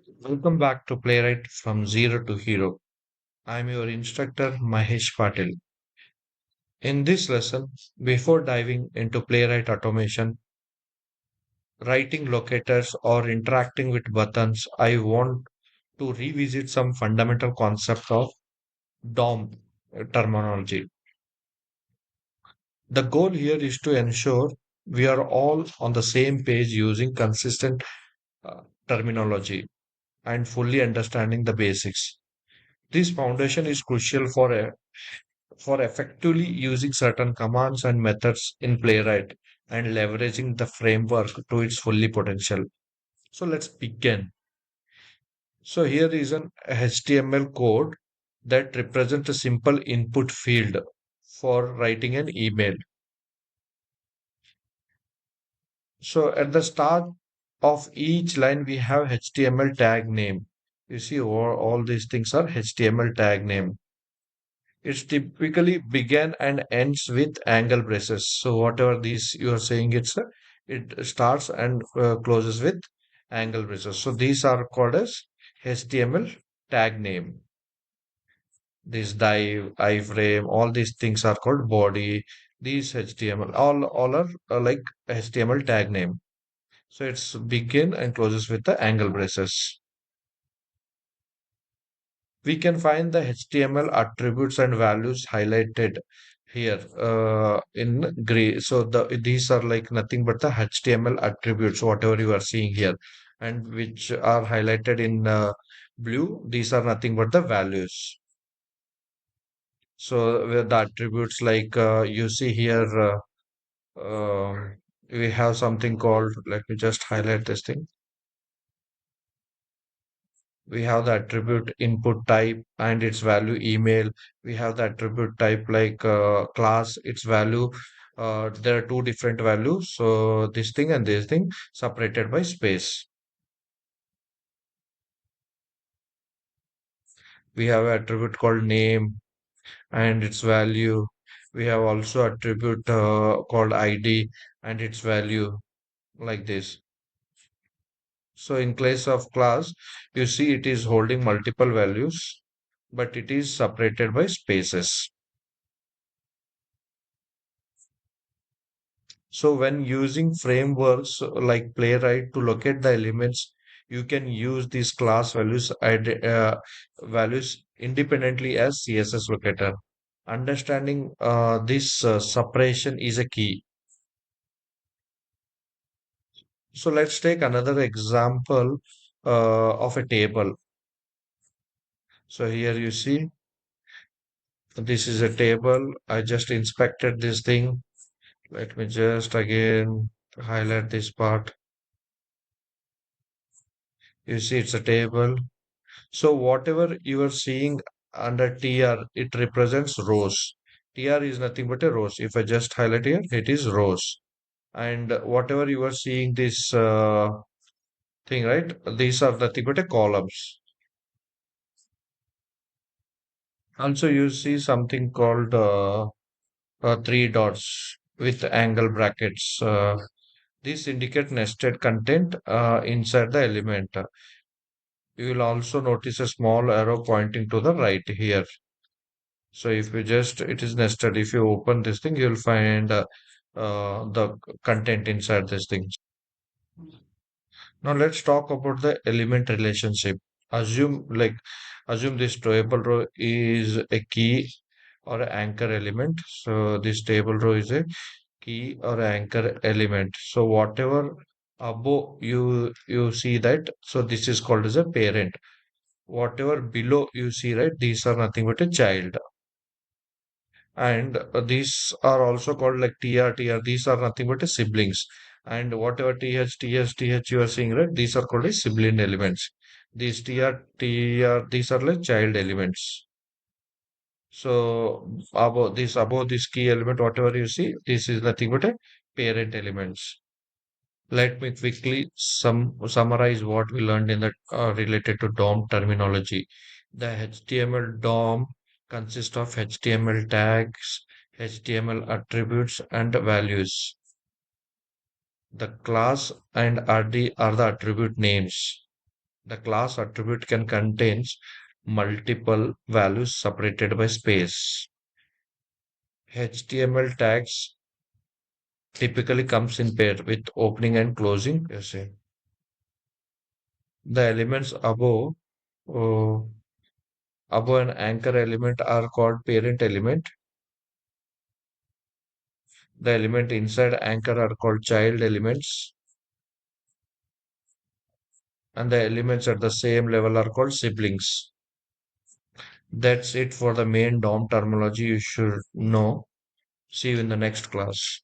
Welcome back to Playwright from Zero to Hero. I'm your instructor Mahesh Patil. In this lesson, before diving into Playwright automation, writing locators, or interacting with buttons, I want to revisit some fundamental concept of DOM terminology. The goal here is to ensure we are all on the same page using consistent terminology and fully understanding the basics. This foundation is crucial for effectively using certain commands and methods in Playwright and leveraging the framework to its fully potential. So let's begin. So here is an HTML code that represents a simple input field for writing an email. So at the start of each line, we have HTML tag name. You see, all these things are HTML tag name. It's typically begin and ends with angle braces. So whatever these you are saying, it starts and closes with angle braces. So these are called as HTML tag name. This div, iframe, all these things are called body. These HTML, all are like HTML tag name. So it's begin and closes with the angle braces. We can find the HTML attributes and values highlighted here in gray. So these are like nothing but the HTML attributes, whatever you are seeing here, and which are highlighted in blue. These are nothing but the values. So with the attributes like you see here, we have something called. Let me just highlight this thing. We have the attribute input type and its value email. We have the attribute type like class, its value. There are two different values. So this thing and this thing separated by space. We have an attribute called name and its value. We have also attribute called ID and its value like this. So in case of class, you see it is holding multiple values, but it is separated by spaces. So when using frameworks like Playwright to locate the elements, you can use these class values independently as CSS locator. Understanding this separation is a key. So let's take another example of a table. So here you see this is a table. I just inspected this thing. Let me just again highlight this part. You see it's a table. So whatever you are seeing under TR, it represents rows. TR is nothing but a rows. If I just highlight here, it is rows. And whatever you are seeing this thing, right? These are nothing but a columns. Also, you see something called three dots with angle brackets. These indicate nested content inside the element. You will also notice a small arrow pointing to the right here. So if you just, it is nested. If you open this thing, you'll find the content inside this thing. Now let's talk about the element relationship. Assume like, assume this table row is a key or an anchor element. So this table row is a key or anchor element. So whatever above you see that, so this is called as a parent. Whatever below you see, right, these are nothing but a child. And these are also called like TR. These are nothing but a siblings. And whatever TH you are seeing, right? These are called as sibling elements. These TR, these are like child elements. So above this key element, whatever you see, this is nothing but a parent elements. Let me quickly summarize what we learned in that related to DOM terminology. The HTML DOM consists of HTML tags, HTML attributes, and values. The class and RD are the attribute names. The class attribute can contain multiple values separated by space. HTML tags typically comes in pair with opening and closing. Yes, sir. The elements uh, above an anchor element are called parent element. The element inside anchor are called child elements, and the elements at the same level are called siblings. That's it for the main DOM terminology you should know. See you in the next class.